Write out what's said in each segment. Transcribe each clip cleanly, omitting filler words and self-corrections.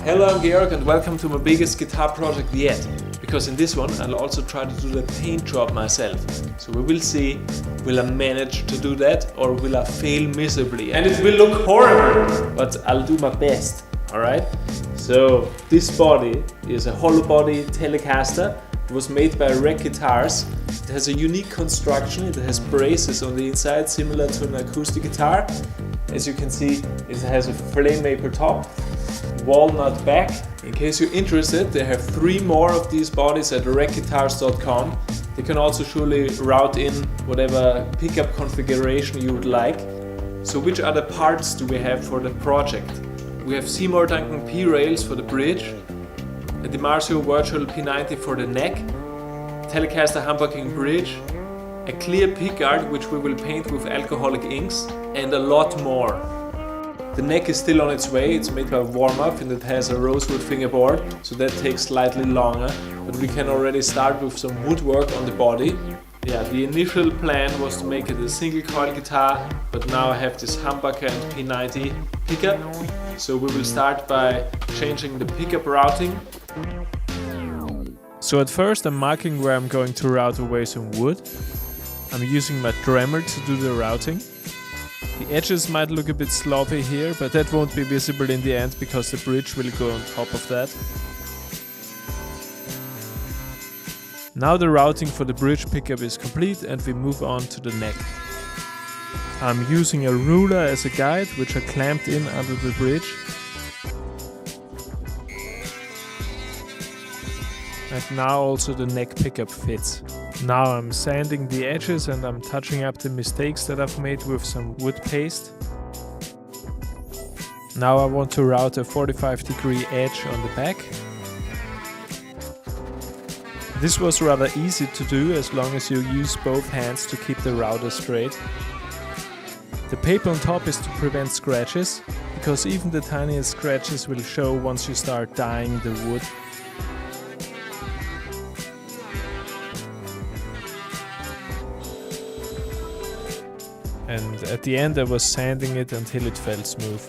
Hello, I'm Georg and welcome to my biggest guitar project yet. Because in this one I'll also try to do the paint job myself. So we will see, will I manage to do that or will I fail miserably? And it will look horrible, but I'll do my best, alright? So this body is a hollow body Telecaster. It was made by Rec Guitars. It has a unique construction, it has braces on the inside similar to an acoustic guitar. As you can see, it has a flame maple top, walnut back. In case you're interested, they have 3 more of these bodies at recguitars.com. They can also surely route in whatever pickup configuration you would like. So which other parts do we have for the project? We have Seymour Duncan P rails for the bridge, a DiMarzio Virtual P90 for the neck, Telecaster humbucking bridge, a clear pickguard which we will paint with alcoholic inks, and a lot more. The neck is still on its way. It's made by Warmup and it has a rosewood fingerboard, so that takes slightly longer, but we can already start with some woodwork on the body. Yeah, the initial plan was to make it a single coil guitar, but now I have this humbucker and P90 pickup. So we will start by changing the pickup routing. So at first I'm marking where I'm going to route away some wood. I'm using my Dremel to do the routing. The edges might look a bit sloppy here, but that won't be visible in the end because the bridge will go on top of that. Now the routing for the bridge pickup is complete and we move on to the neck. I'm using a ruler as a guide, which I clamped in under the bridge. And now also the neck pickup fits. Now I'm sanding the edges and I'm touching up the mistakes that I've made with some wood paste. Now I want to route a 45-degree edge on the back. This was rather easy to do as long as you use both hands to keep the router straight. The paper on top is to prevent scratches, because even the tiniest scratches will show once you start dyeing the wood. And at the end I was sanding it until it felt smooth.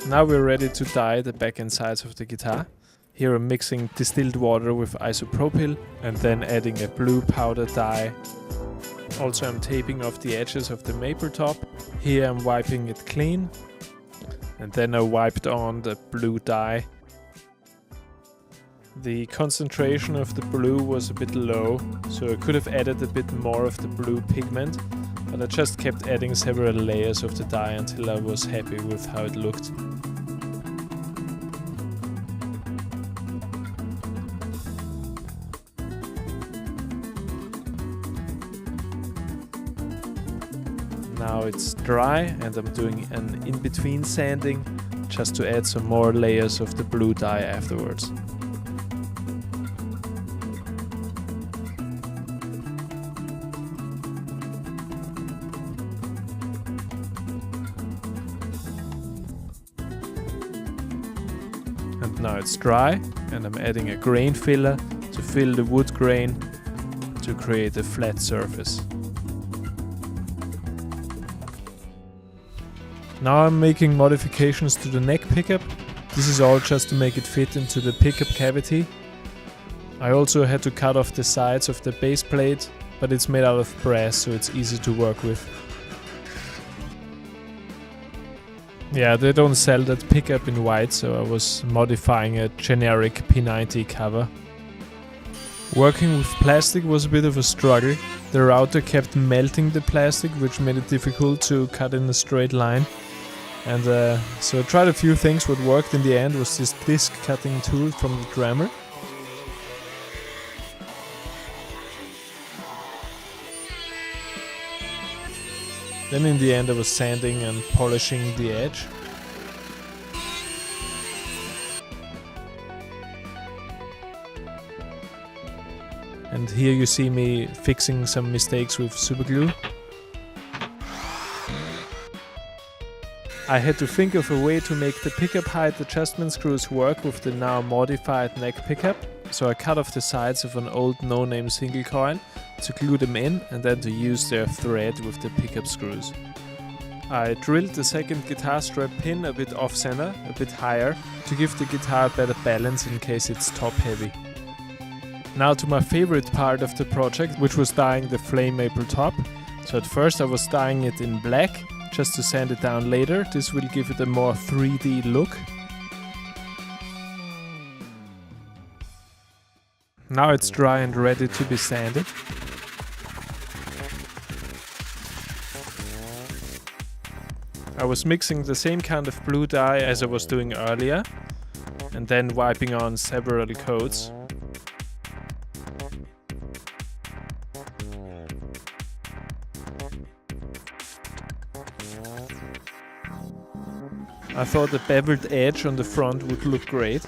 Now we're ready to dye the back and sides of the guitar. Here I'm mixing distilled water with isopropyl and then adding a blue powder dye. Also I'm taping off the edges of the maple top. Here I'm wiping it clean. And then I wiped on the blue dye. The concentration of the blue was a bit low, so I could have added a bit more of the blue pigment, but I just kept adding several layers of the dye until I was happy with how it looked. Now it's dry and I'm doing an in-between sanding just to add some more layers of the blue dye afterwards. And now it's dry and I'm adding a grain filler to fill the wood grain to create a flat surface. Now I'm making modifications to the neck pickup. This is all just to make it fit into the pickup cavity. I also had to cut off the sides of the base plate, but it's made out of brass, so it's easy to work with. Yeah, they don't sell that pickup in white, so I was modifying a generic P90 cover. Working with plastic was a bit of a struggle. The router kept melting the plastic, which made it difficult to cut in a straight line. And so I tried a few things. What worked in the end was this disc cutting tool from the Dremel. Then in the end I was sanding and polishing the edge. And here you see me fixing some mistakes with superglue. I had to think of a way to make the pickup height adjustment screws work with the now modified neck pickup. So I cut off the sides of an old no-name single coil to glue them in and then to use their thread with the pickup screws. I drilled the second guitar strap pin a bit off center, a bit higher, to give the guitar better balance in case it's top heavy. Now to my favorite part of the project, which was dyeing the flame maple top. So at first I was dyeing it in black, just to sand it down later. This will give it a more 3D look. Now it's dry and ready to be sanded. I was mixing the same kind of blue dye as I was doing earlier, and then wiping on several coats. I thought the beveled edge on the front would look great,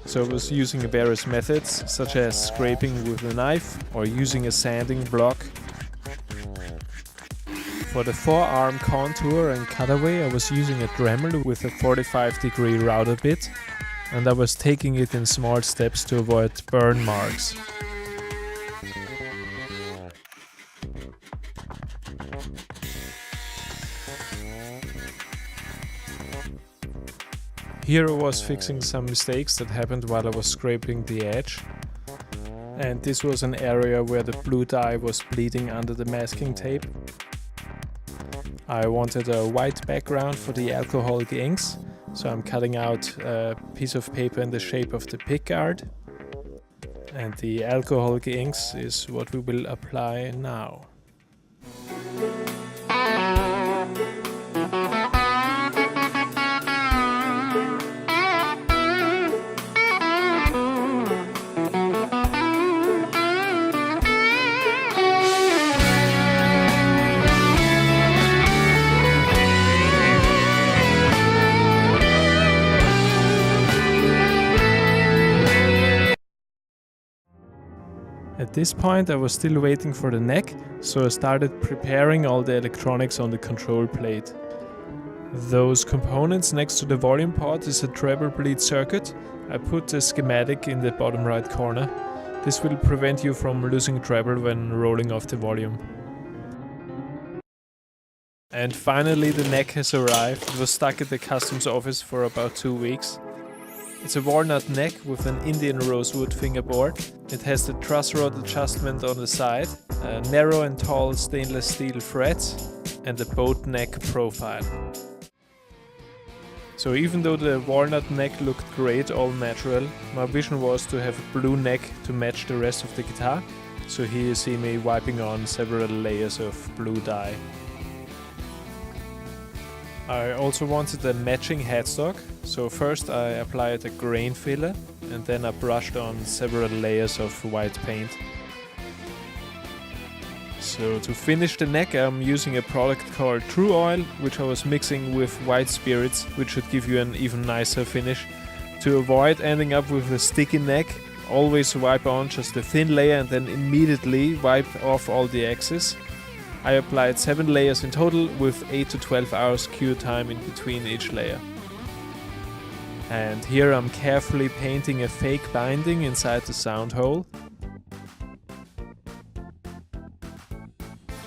so I was using various methods, such as scraping with a knife or using a sanding block. For the forearm contour and cutaway, I was using a Dremel with a 45-degree router bit, and I was taking it in small steps to avoid burn marks. Here I was fixing some mistakes that happened while I was scraping the edge. And this was an area where the blue dye was bleeding under the masking tape. I wanted a white background for the alcoholic inks, so I'm cutting out a piece of paper in the shape of the pickguard. And the alcoholic inks is what we will apply now. At this point I was still waiting for the neck, so I started preparing all the electronics on the control plate. Those components next to the volume pot is a treble bleed circuit. I put the schematic in the bottom right corner. This will prevent you from losing treble when rolling off the volume. And finally the neck has arrived. It was stuck at the customs office for about 2 weeks. It's a walnut neck with an Indian rosewood fingerboard. It has the truss rod adjustment on the side, narrow and tall stainless steel frets, and a boat neck profile. So even though the walnut neck looked great, all natural, my vision was to have a blue neck to match the rest of the guitar. So here you see me wiping on several layers of blue dye. I also wanted a matching headstock, so first I applied a grain filler and then I brushed on several layers of white paint. So to finish the neck I'm using a product called True Oil, which I was mixing with white spirits, which should give you an even nicer finish. To avoid ending up with a sticky neck, always wipe on just a thin layer and then immediately wipe off all the excess. I applied 7 layers in total with 8 to 12 hours cure time in between each layer. And here I'm carefully painting a fake binding inside the sound hole.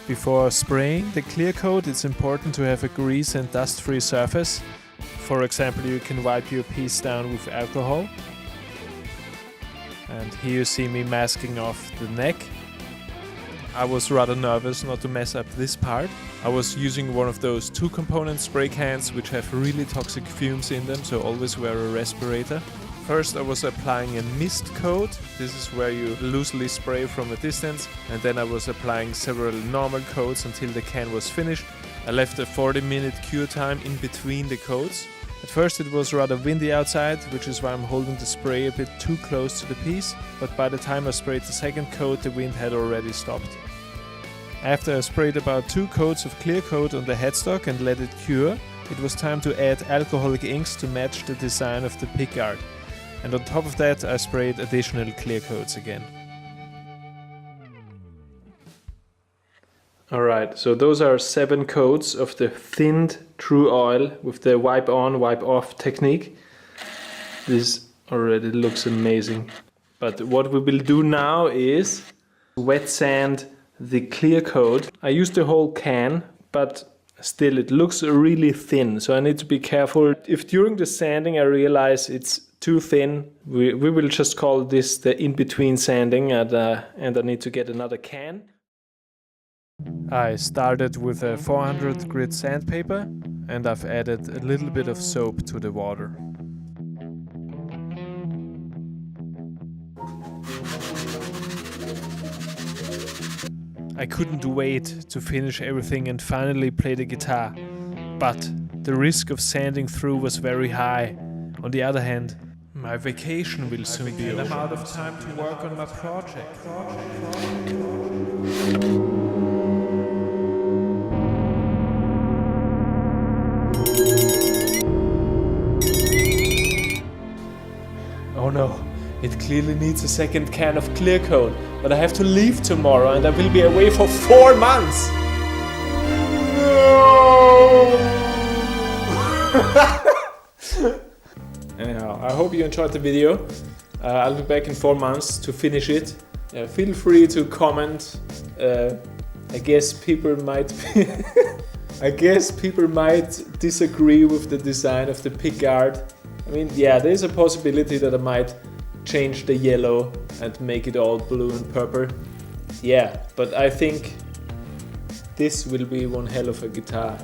Before spraying the clear coat, it's important to have a grease and dust-free surface. For example, you can wipe your piece down with alcohol. And here you see me masking off the neck. I was rather nervous not to mess up this part. I was using one of those 2-component spray cans which have really toxic fumes in them, so always wear a respirator. First I was applying a mist coat. This is where you loosely spray from a distance, and then I was applying several normal coats until the can was finished. I left a 40-minute cure time in between the coats. At first it was rather windy outside, which is why I'm holding the spray a bit too close to the piece, but by the time I sprayed the second coat the wind had already stopped. After I sprayed about 2 coats of clear coat on the headstock and let it cure, it was time to add alcoholic inks to match the design of the pickguard. And on top of that I sprayed additional clear coats again. Alright, so those are 7 coats of the thinned True Oil with the wipe on, wipe off technique. This already looks amazing. But what we will do now is wet sand the clear coat. I used the whole can, but still it looks really thin, so I need to be careful. If during the sanding I realize it's too thin, we will just call this the in-between sanding, and I need to get another can. I started with a 400 grit sandpaper, and I've added a little bit of soap to the water. I couldn't wait to finish everything and finally play the guitar, but the risk of sanding through was very high. On the other hand, my vacation will soon be over. I'm out of time to work on my project. Oh no. It clearly needs a second can of clear coat, but I have to leave tomorrow and I will be away for 4 months. No! Anyhow, I hope you enjoyed the video. I'll be back in 4 months to finish it. Feel free to comment. I guess people might disagree with the design of the pickguard. I mean, yeah, there's a possibility that I might change the yellow and make it all blue and purple. Yeah, but I think this will be one hell of a guitar.